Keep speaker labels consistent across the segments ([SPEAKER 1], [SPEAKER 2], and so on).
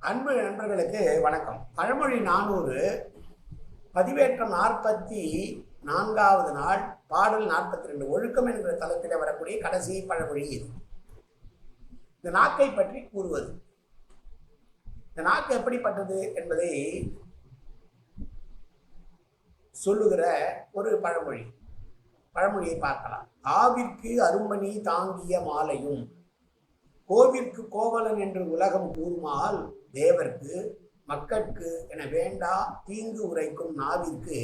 [SPEAKER 1] அன்பு நண்பர்களுக்கு வணக்கம். பழமொழி 400 பதிவேற்றம் 44வது நாள் பாடல் 42 ஒழுக்கம் என்கிற தளத்தில் வரக்கூடிய கடைசி பழமொழி இது. இந்த நாக்கை பற்றி கூறுவது. இந்த நாக்கு எப்படிப்பட்டது என்பதை சொல்லுகிற ஒரு பழமொழியை பார்க்கலாம். ஆவிற்கு அருமணி தாங்கிய மாலையும் கோவிற்கு கோவலன் என்று உலகம் கூறுமால் தேவர்க்கு மக்கட்கு என வேண்டா தீங்கு உரைக்கும் நாவிற்கு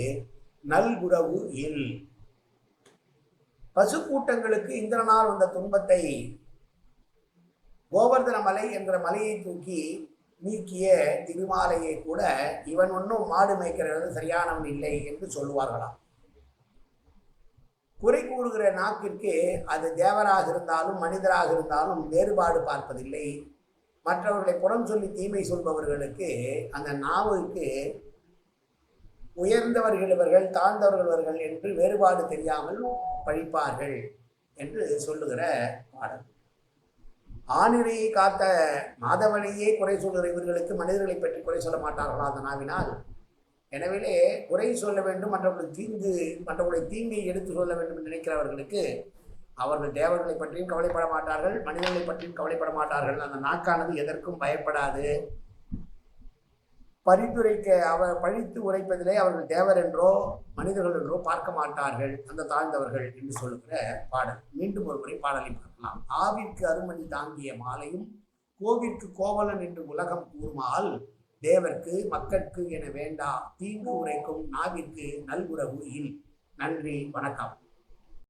[SPEAKER 1] நல்குரவு இல். பசு கூட்டங்களுக்கு இந்திரனால் வந்த துன்பத்தை கோவர்தன மலை என்கிற மலையை தூக்கி நீக்கிய திருமாலையை கூட இவன் ஒன்றும் மாடு மேய்க்கிறது சரியானவன் இல்லை என்று சொல்லுவார்களாம். குறை கூறுகிற நாக்கிற்கு அது தேவராக இருந்தாலும் மனிதராக இருந்தாலும் வேறுபாடு பார்ப்பதில்லை. மற்றவர்களை புறம் சொல்லி தீமை சொல்பவர்களுக்கு அந்த நாவுக்கு உயர்ந்தவர்கள் இவர்கள் தாழ்ந்தவர்கள் என்று வேறுபாடு தெரியாமல் பழிப்பார்கள் என்று சொல்லுகிற பாடல். ஆணிரையை காத்த மாதவனையே குறை சொல்லுகிற இவர்களுக்கு மனிதர்களை பற்றி குறை சொல்ல மாட்டார்களா அந்த நாவினால்? எனவே குறை சொல்ல வேண்டும், மற்றவர்களை தீங்கை எடுத்து சொல்ல வேண்டும் என்று நினைக்கிறவர்களுக்கு அவர்கள் தேவர்களை பற்றியும் கவலைப்பட மாட்டார்கள், மனிதர்களை பற்றியும் கவலைப்பட மாட்டார்கள். அந்த நாக்கானது எதற்கும் பயப்படாது. பழித்து உரைப்பதிலே அவர்கள் தேவர் என்றோ மனிதர்கள் என்றோ பார்க்க மாட்டார்கள், அந்த தாழ்ந்தவர்கள் என்று சொல்லுகிற பாடல். மீண்டும் ஒரு முறை பாடலை பார்க்கலாம். ஆவிற்கு அருமணி தாங்கிய மாலையும் கோவிற்கு கோவலன் என்று உலகம் கூறுமால் தேவர்க்கு மக்கட்கு என வேண்டா தீங்கு உரைக்கும் நாவிற்கு நல்குரவு இல். நன்றி, வணக்கம்.